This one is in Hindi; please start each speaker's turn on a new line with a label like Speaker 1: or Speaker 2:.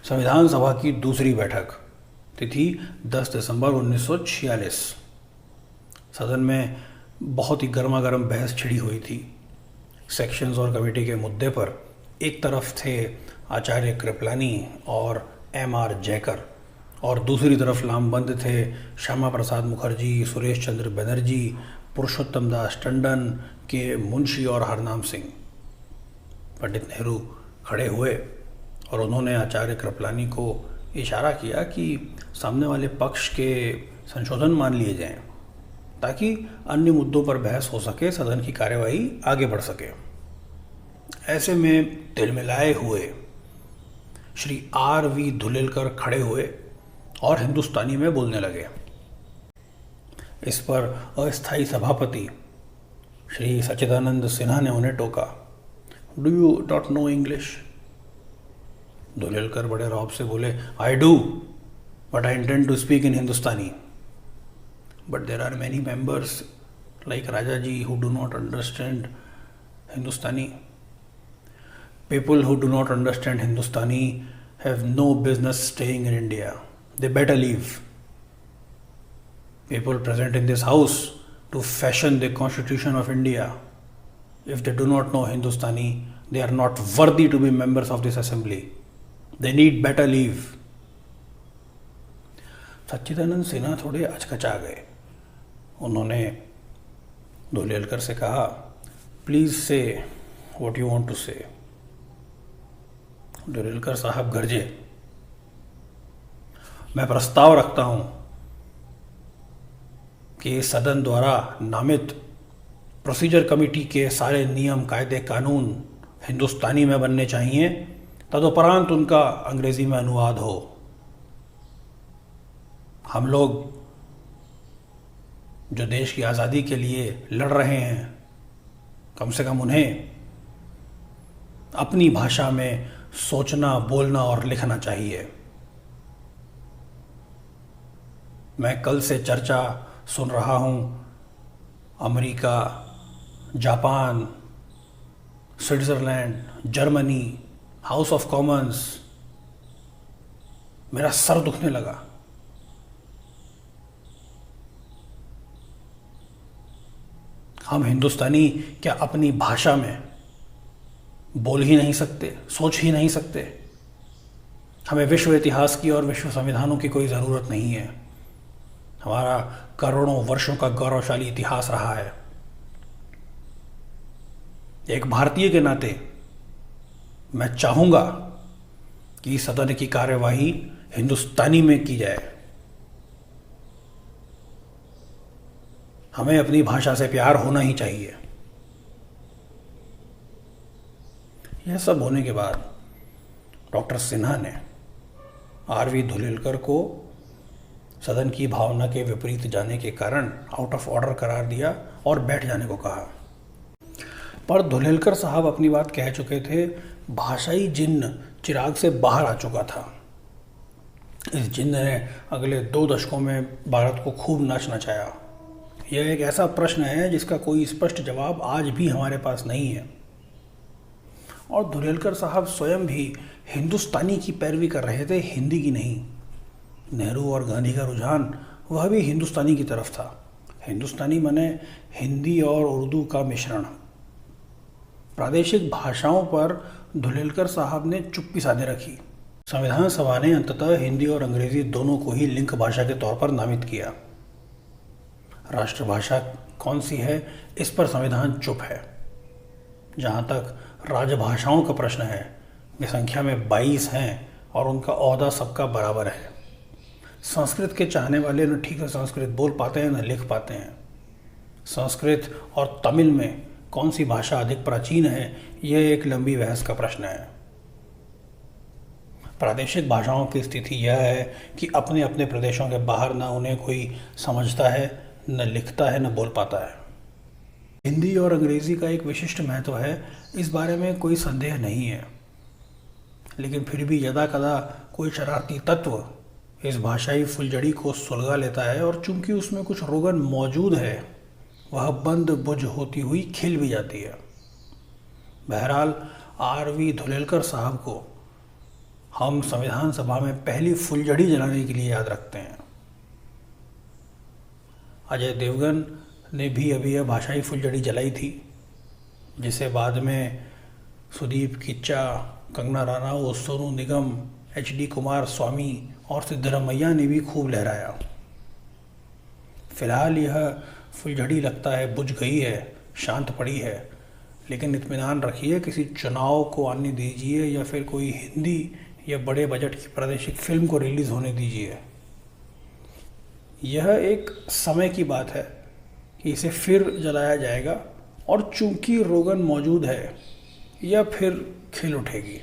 Speaker 1: संविधान सभा की दूसरी बैठक, तिथि 10 दिसंबर 1946। सदन में बहुत ही गर्मा गर्म बहस छिड़ी हुई थी। सेक्शंस और कमेटी के मुद्दे पर एक तरफ थे आचार्य कृपलानी और M.R. जयकर, और दूसरी तरफ लामबंद थे श्यामा प्रसाद मुखर्जी, सुरेश चंद्र बनर्जी, पुरुषोत्तम दास टंडन के मुंशी और हरनाम सिंह। पंडित नेहरू खड़े हुए और उन्होंने आचार्य कृपलानी को इशारा किया कि सामने वाले पक्ष के संशोधन मान लिए जाएं, ताकि अन्य मुद्दों पर बहस हो सके, सदन की कार्यवाही आगे बढ़ सके। ऐसे में तिलमिलाए हुए श्री R.V. धुलेलकर खड़े हुए और हिंदुस्तानी में बोलने लगे। इस पर अस्थायी सभापति श्री सच्चिदानंद सिन्हा ने उन्हें टोका, do you not know English? Dhulekar बड़े रौब से बोले, I do, but I intend to speak in Hindustani. But there are many members like Raja ji who do not understand Hindustani. People who do not understand Hindustani have no business staying in India. They better leave. People present in this house to fashion the Constitution of India. If they do not know Hindustani, they are not worthy to be members of this assembly. They need better leave. सच्चिदानंद सिन्हा थोड़े अचकचा गए. उन्होंने धुलेलकर से कहा, प्लीज से व्हाट यू वांट टू से. धुलेलकर साहब गरजे, मैं प्रस्ताव रखता हूं कि सदन द्वारा नामित प्रोसीजर कमेटी के सारे नियम, कायदे, कानून हिंदुस्तानी में बनने चाहिए, तदुपरांत उनका अंग्रेजी में अनुवाद हो. हम लोग जो देश की आज़ादी के लिए लड़ रहे हैं, कम से कम उन्हें अपनी भाषा में सोचना, बोलना और लिखना चाहिए. मैं कल से चर्चा सुन रहा हूं America, Japan, Switzerland, Germany, house of Commons. मेरा सर दुखने लगा. हम हिंदुस्तानी क्या अपनी भाषा में बोल ही नहीं सकते, सोच ही नहीं सकते? हमें विश्व इतिहास की और विश्व संविधानों की कोई ज़रूरत नहीं है. हमारा करोड़ों वर्षों का गौरवशाली इतिहास रहा है. एक भारतीय के नाते मैं चाहूँगा कि सदन की कार्यवाही हिंदुस्तानी में की जाए. हमें अपनी भाषा से प्यार होना ही चाहिए. यह सब होने के बाद डॉक्टर सिन्हा ने R.V. धुलेलकर को सदन की भावना के विपरीत जाने के कारण आउट ऑफ ऑर्डर करार दिया और बैठ जाने को कहा. पर धुलेलकर साहब अपनी बात कह चुके थे. भाषाई जिन्न चिराग से बाहर आ चुका था. इस जिन्न ने अगले 2 दशकों में भारत को खूब नाच नचाया. यह एक ऐसा प्रश्न है जिसका कोई स्पष्ट जवाब आज भी हमारे पास नहीं है. और धुलेलकर साहब स्वयं भी हिंदुस्तानी की पैरवी कर रहे थे, हिंदी की नहीं. नेहरू और गांधी का रुझान वह भी हिंदुस्तानी की तरफ था. हिंदुस्तानी माने हिंदी और उर्दू का मिश्रण. प्रादेशिक भाषाओं पर धुलेलकर साहब ने चुप्पी साधे रखी. संविधान सभा ने अंततः हिंदी और अंग्रेजी दोनों को ही लिंक भाषा के तौर पर नामित किया. राष्ट्रभाषा कौन सी है, इस पर संविधान चुप है. जहाँ तक राजभाषाओं का प्रश्न है, वे संख्या में 22 हैं और उनका ओहदा सबका बराबर है. संस्कृत के चाहने वाले न ठीक से संस्कृत बोल पाते हैं न लिख पाते हैं. संस्कृत और तमिल में कौन सी भाषा अधिक प्राचीन है, यह एक लंबी बहस का प्रश्न है. प्रादेशिक भाषाओं की स्थिति यह है कि अपने अपने प्रदेशों के बाहर न उन्हें कोई समझता है, न लिखता है, न बोल पाता है. हिंदी और अंग्रेज़ी का एक विशिष्ट महत्व है, इस बारे में कोई संदेह नहीं है. लेकिन फिर भी यदा कदा कोई शरारती तत्व इस भाषाई फुलझड़ी को सुलगा लेता है और चूंकि उसमें कुछ रोगन मौजूद है, वह बंद बुझ होती हुई खिल भी जाती है. बहरहाल R.V. धुलेलकर साहब को हम संविधान सभा में पहली फुलझड़ी जलाने के लिए याद रखते हैं। अजय देवगन ने भी अभी यह भाषाई फुलझड़ी जलाई थी, जिसे बाद में सुदीप किच्चा, कंगना रनौत, सोनू निगम, HD कुमार स्वामी और सिद्धरमैया ने भी खूब लहराया। फिलहाल यह फुलझड़ी लगता है बुझ गई है, शांत पड़ी है, लेकिन इत्मीनान रखिए, किसी चुनाव को आने दीजिए या फिर कोई हिंदी या बड़े बजट की प्रादेशिक फिल्म को रिलीज़ होने दीजिए, यह एक समय की बात है कि इसे फिर जलाया जाएगा और चूंकि रोगन मौजूद है, यह फिर खिल उठेगी।